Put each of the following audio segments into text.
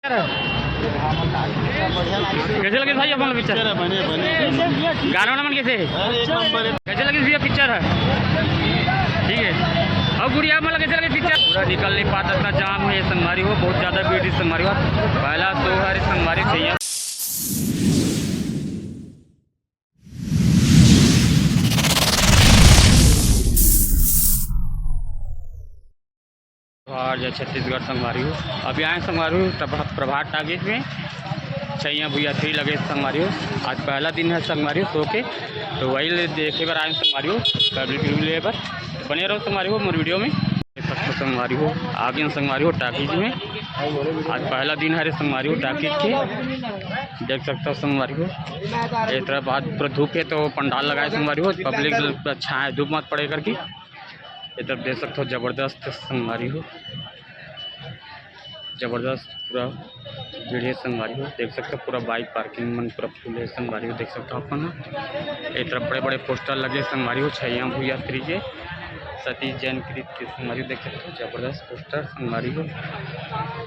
कैसे लगे भाई अपन पिक्चर? गाना वाना मन कैसे कैसे लगे भैया पिक्चर है? ठीक है। और गुड़िया मतलब कैसे लगे पिक्चर? पूरा निकल नहीं पाता, इतना जाम है संगवारी हो, बहुत ज़्यादा भीड़ संगवारी हो। पहला तो हर संगवारी चाहिए और जो छत्तीसगढ़ संगवारी हो। अभी आए संगवारी हो प्रभात टागिज में छैया भैया 3 लगे संगवारी हो। आज पहला दिन है संगवारी हो शो के, तो वही देखे पर आए संगवारी हो पब्लिक रिव्यू पर। बने रहो संगवारी हो मोर वीडियो में। सबको संगवारी हो आगे संगवारी हो टाकिज में। आज पहला दिन है संगवारी हो टाकिज के, देख सकते हो संगवारी हो। एक तरफ आज पूरा धूप है तो पंडाल लगाए संगवारी हो, पब्लिक अच्छा है, धूप मत पड़े करके। ये तरफ देख सकते हो ज़बरदस्त संगवारी हो, ज़बरदस्त पूरा भीड़ है संगवारी हो। देख सकते हो पूरा बाइक पार्किंग मन पूरा फुल है संगवारी हो। देख सकते हो अपन एक तरफ बड़े बड़े पोस्टर लगे संगवारी हो छैया भैया 3 के सतीश जैन कृत के संगवारी हो। देख सकते हो ज़बरदस्त पोस्टर संगवारी हो।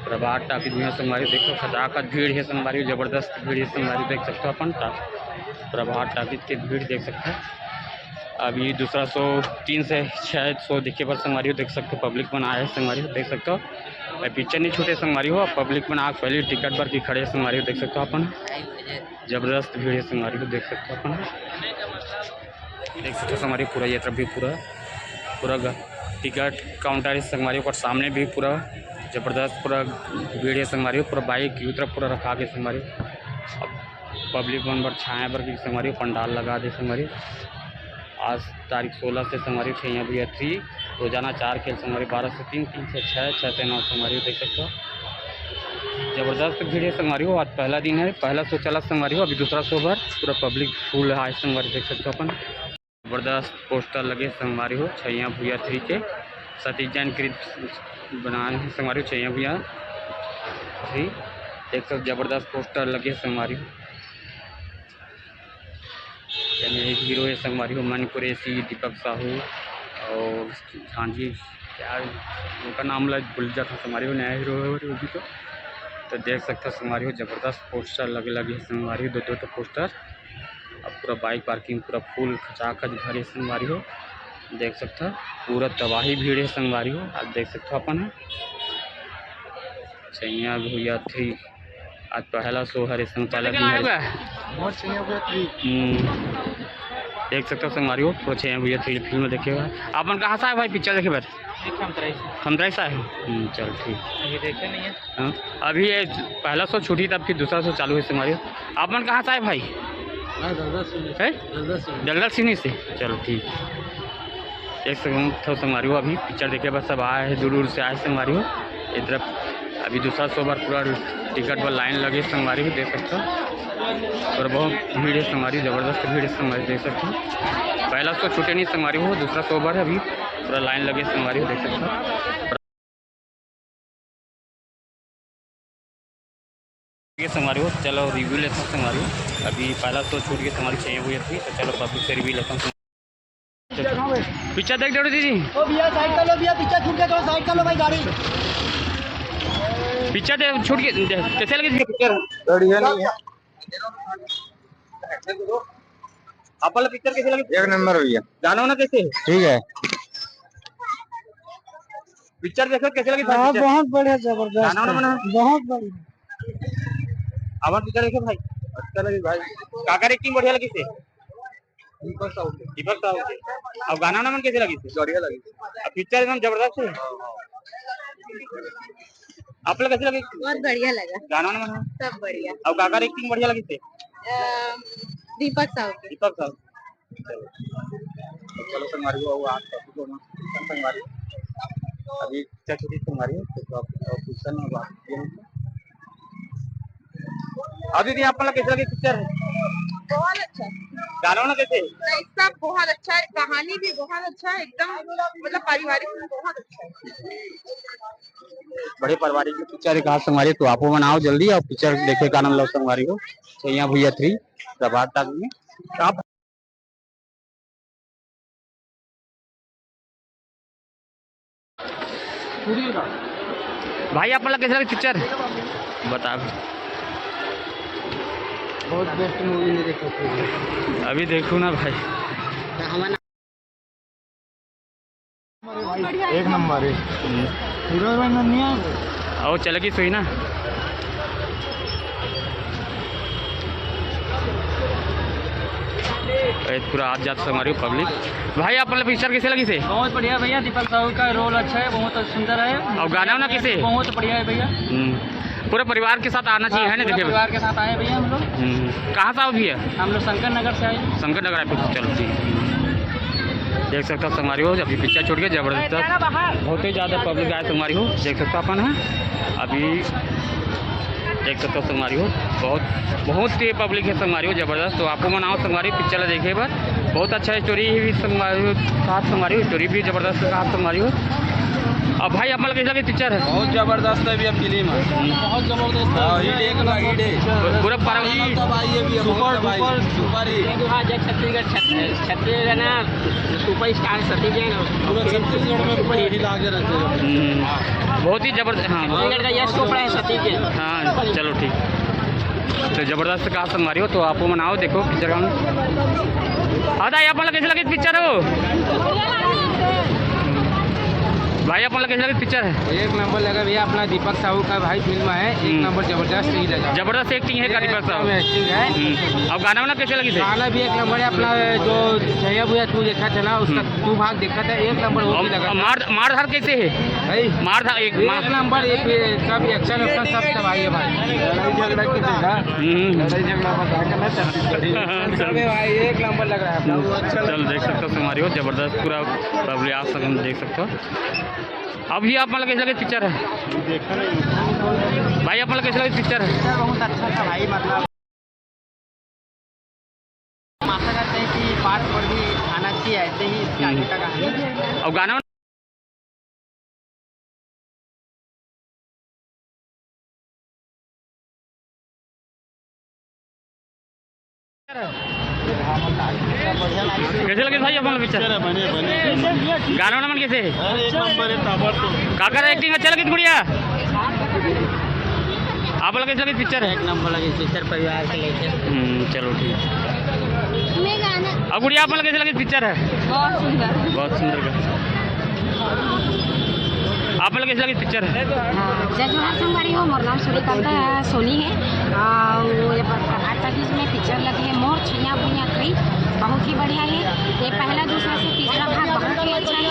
प्रभात टाकिज में संगवारी देखो खचाखच भीड़ है संगवारी हो, ज़बरदस्त भीड़ है संगवारी देख सकते हो अपन प्रभात टाकिज की भीड़ देख सकते हो। अभी दूसरा शो 3 से 6 शो दिखे पर संगवारी हो। देख सकते हो पब्लिक बना है संगवारी हो, देख सकते हो पिक्चर नहीं छूटे संगवारी हो। पब्लिक बना पहले टिकट पर की खड़े संगवारी हो, देख सकते हो अपन ज़बरदस्त भीड़ है संगवारी हो। देख सकते हो अपन देख सकते हो संगवारी पूरा ये तरफ भी पूरा टिकट काउंटर है संगवारी पर सामने भी पूरा ज़बरदस्त पूरा भीड़ है संगवारी हो। पूरा बाइक की तरफ पूरा रखा के संगवारी पब्लिक वन पर छाया पर की संगवारी पंडाल लगा दे संगवारी। आज तारीख 16 से संगवारी छैया भैया 3 रोजाना 4 खेल संगवारी 12 से 3, 3 से 6, 6 से 9 संगवारी देख सकते हो ज़बरदस्त भीड़ है संगवारी हो। आज पहला दिन है, पहला शो चला संगवारी हो, अभी दूसरा शो पर पूरा पब्लिक फुल है संगवारी देख सकते हो अपन। ज़बरदस्त पोस्टर लगे संगवारी हो छैया भैया 3 के सतीश जैन कृत बनाए हैं संगवारी हो छैया भैया 3 देख सकते ज़बरदस्त पोस्टर लगे संगवारी हो। एक हीरो है संगवारी हो मणिपुरेशी दीपक साहू और हाँ जी क्या उनका नाम भूल जाता संगवारी हो, नया हीरो है वो भी तो देख सकते हो संगवारी हो ज़बरदस्त पोस्टर लगे संगवारी हो, 2 पोस्टर। अब पूरा बाइक पार्किंग पूरा फुल खचाखच भरे संगवारी हो, देख सकते हो पूरा तबाही भीड़ है संगवारी हो। आज देख सकते हो अपन छैया भैया 3 आज पहला शो है पहला दिन देख सकते हो संगवारी हो पूरा छैया भैया 3 फिल्म देखे हुआ। अपन कहाँ से आए भाई पिक्चर देखे बार? खमतराई से आए। चल ठीक अभी देखे नहीं है। हाँ अभी ये पहला शो छूटी तब फिर दूसरा शो चालू है संगवारी हो। अपन कहाँ से आए भाई? दलदल सिनी से। चलो ठीक एक सेकंड तो संगवारी हो अभी पिक्चर देखे बस सब आए हैं दूर से आए संगवारी हो। इधर अभी दूसरा शो पर पूरा टिकट पर लाइन लगे संगवारी हो, देख सकते हो और बहुत भीड़ है संगवारी, ज़बरदस्त भीड़ है संगवारी देख सकते हो। पहला शो छूटे नहीं संगवारी हो, दूसरा शो पर अभी पूरा लाइन लगे संगवारी हो देख सकते हो। संगवारी हो चलो रिव्यू लेते हैं संगवारी हो। अभी पहला शो छूट के संगवारी चाहिए हुई थी तो चलो पब्लिक से रिव्यू लेता हूँ। पिक्चर देख दो दीदी। ओ भैया साइड कर लो भैया, पिक्चर छूट गया, थोड़ा साइड कर लो भाई गाड़ी। पिक्चर छूट के कैसे लगी पिक्चर? बढ़िया नहीं है। आप वाला पिक्चर कैसे लगी? एक नंबर भैया। गाना वाना कैसे? ठीक है। पिक्चर देखो कैसे लगी? बहुत बढ़िया जबरदस्त गाना वाना बना बहुत बढ़िया। अब पिक्चर देखे भाई अच्छा लगी भाई। काका एक्टिंग बढ़िया लगी से दीपक साहू अब गाना वाना मन कैसे लगी से? बढ़िया लगी। अब पिक्चर एकदम जबरदस्त है। आप लोग कैसे लगे? बहुत बढ़िया लगा, गाना वाना बना सब बढ़िया। अब काका एक्टिंग बढ़िया लगी से दीपक साहू दीपक साहब। चलो संगवारी हो आज संगवारी अभी पिक्चर छूटी संगवारी हो तो क्वेश्चन बात अब दीदी आप लोग कैसे लगी पिक्चर? बहुत अच्छा, गाना वाना कैसे? सब बहुत अच्छा है, कहानी भी बहुत अच्छा है, एकदम मतलब पारिवारिक में बहुत अच्छा है। बड़े पारिवारिक पिक्चर कहा संगवारी तो आपको बनाओ जल्दी और पिक्चर देखे का नाम लो संगवारी हो छैया भैया 3 प्रभात टाकिज में। आप भाई आपल्याला कैसा लगी पिक्चर बताओ। बहुत बेस्ट मूवी नहीं देखो अभी देखूँ ना भाई। एक नंबर है हीरो नहीं है और चलेगी सोई ना। पूरा आज जात हमारी पब्लिक। भाई आप मतलब पिक्चर कैसे लगी से? बहुत बढ़िया भैया, दीपक साहू का रोल अच्छा है, बहुत सुंदर है। और गाना वाना कैसे? बहुत बढ़िया है भैया। पूरे परिवार के साथ आना चाहिए है ना देखिए। परिवार के साथ आए भैया हम लोग। कहाँ से आओ भैया? हम लोग शंकर नगर से आए। शंकर नगर आए। चलो ठीक। देख सकते हो संगवारी हो अभी पिक्चर छूट गया जबरदस्त, बहुत ही ज़्यादा पब्लिक आए संगवारी हो। देख सकते हो अपन है अभी देख सकते हो संगवारी हो बहुत ही पब्लिक है संगवारी हो जबरदस्त। तो आपको मनाओ संगवारी पिक्चर देखे बार बहुत अच्छा स्टोरी भी संगवारी हो, साथ संगवारी हो स्टोरी भी जबरदस्त साथ संगवारी हो। अब भाई आप कैसा लगे पिक्चर है? बहुत जबरदस्त है भैया फिल्म, बहुत जबरदस्त है। पूरा छत्तीसगढ़ ना सुपर स्टार छत्तीसगढ़ में बहुत ही जबरदस्त। हाँ हाँ चलो ठीक। तो जबरदस्त कहा संगवारी हो तो आपको मनाओ देखो पिक्चर का। दाई आप कैसे लगे पिक्चर हो? भाई आप कैसे लगे पिक्चर है? एक नंबर लगा भैया, अपना दीपक साहू का भाई फिल्म है, एक नंबर जबरदस्त ही लगा। जबरदस्त एक्टिंग है दीपक साहू एक्टिंग है। अब गाना वाना कैसे लगी? गाना भी एक नंबर है। अपना जो जया भैया तू देखा था ना, उसका तू भाग देखा था, एक नंबर वो भी लगा। मार धार कैसे है भाई? मार धार एक नंबर, एक सब एक्शन उक्शन सब भाई है भाई। लड़ाई झगड़ा भाई एक नंबर लग रहा है। चल देख सकते हो हमारी हो जबरदस्त पूरा पब्लिक आप सब देख सकते हो। अभी आप मतलब कैसे लगे पिक्चर है? भाई आप मतलब कैसे लगे पिक्चर है? बहुत अच्छा था भाई, मतलब आशा करते हैं कि पार्ट पर भी आना चाहिए ऐसे ही आगे का कहानी। और गाना कैसे लगे भाई अपन पिक्चर? गाना वाना मन कैसे? काका एक्टिंग अच्छा लगी गुड़िया? आप लोग कैसे लगे पिक्चर? एक नंबर लगी पिक्चर, परिवार के लेके। चलो ठीक। अब गुड़िया आप लोग कैसे लगे पिक्चर है? बहुत सुंदर बहुत सुंदर का। आप लोग कैसे लगी पिक्चर है? जय जोहार संगवारी हो, मोर नाम सूर्यकांत सोनी है। वो ये बीच में पिक्चर लगी है मोर छैया भुइया कई, बहुत ही बढ़िया है। ये पहला दूसरा से तीसरा भाग बहुत ही अच्छा है।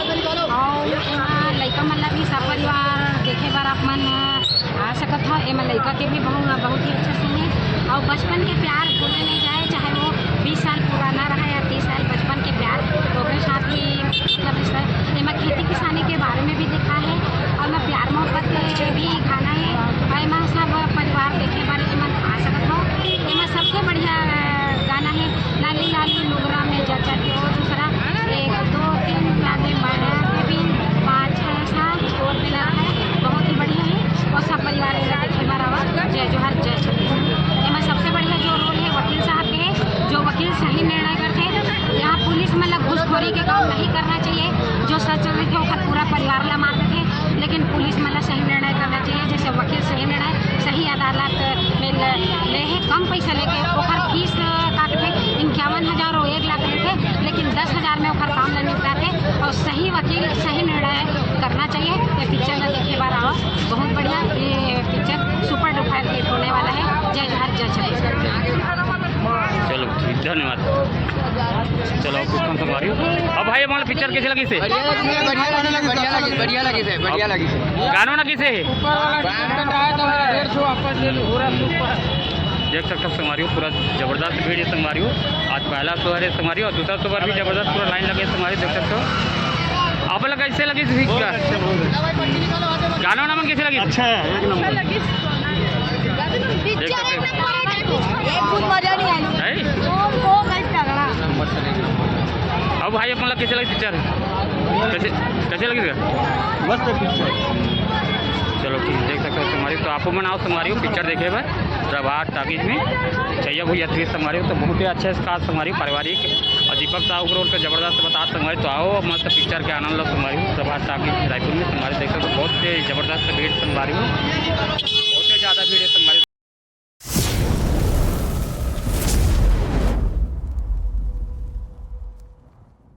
और लड़का मन ला भी सब परिवार देखे बार आप मन आ सकत हो। एमा लड़का के भी बहुत ही अच्छा सीन है। और बचपन के प्यार भूले नहीं जाए, चाहे वो 20 साल पुराना रहा या 30 साल, बचपन के प्यार ओकरे साथ ही मतलब इस एमा खेती किसानी के बारे में भी दिखा है। और मैं प्यार मोहब्बत के भी गाना है। और एमा सब परिवार देखे बारे में आ सकत हो। एमा सबसे बढ़िया गाना है लाली लाली नुगरा में जचा के। और दूसरा 1 2 3 गाने माया के भी 5 6 7 और मिला है, बहुत ही बढ़िया है। और सब परिवार देखे बार आवा। जय जोहार जय छत्तीसगढ़। एमा सबसे बढ़िया जो रोल है वकील साहब के है, जो वकील सही निर्णय करते हैं। यहाँ पुलिस मतलब घूसखोरी के काम नहीं करना चाहिए, जो सच लिखे होकर पूरा परिवार ला मार देते, लेकिन पुलिस मतलब सही निर्णय करना चाहिए। जैसे वकील सही निर्णय सही अदालत में ले है, कम पैसा लेके ओकर फीस काटते 51,000 और 1 लाख लेते, लेकिन 10,000 में ओकर काम नहीं निपटाते। और सही वकील सही निर्णय करना चाहिए। ये पिक्चर में देखे बार आओ, बहुत बढ़िया ये पिक्चर सुपर डुपर हिट होने वाला है। जय जोहार जय छत्तीसगढ़। चलो ठीक, धन्यवाद। चलो आप कुछ संगवारी हो। अब भाई हमारा पिक्चर कैसे लगी से? बढ़िया लगी। गाना ना कैसे है? देख सकते हो संगवारी हो पूरा जबरदस्त भीड़ है संगवारी हो। आज पहला शो है संगवारी और दूसरा शो पर भी जबरदस्त पूरा लाइन लगे संगवारी देख सकते हो। आप लोग कैसे लगी गाना वाना मन कैसे लगी? अच्छा है, एक नंबर। देख सकते हो अब भाई अपन लोग कैसे लगी पिक्चर? कैसे लगी? मस्त पिक्चर। चलो ठीक, देख सकते हो संगवारी। तो आपको मनाओ संगवारी हो पिक्चर देखे भाई प्रभात टाकीज में चाहिए भैया 30 संगवारी हो। तो बहुत ही अच्छा है इसका संगवारी पारिवारिक और दीपक साहू रोल का ज़बरदस्त बता संगवारी। तो आओ मस्त पिक्चर के आनंद लो संगवारी हो। प्रभात टाकी रायपुर में संगवारी देख सकते हो, बहुत से ज़बरदस्त भीड़ संगवारी हो, बहुत ही ज़्यादा भीड़ है संगवारी।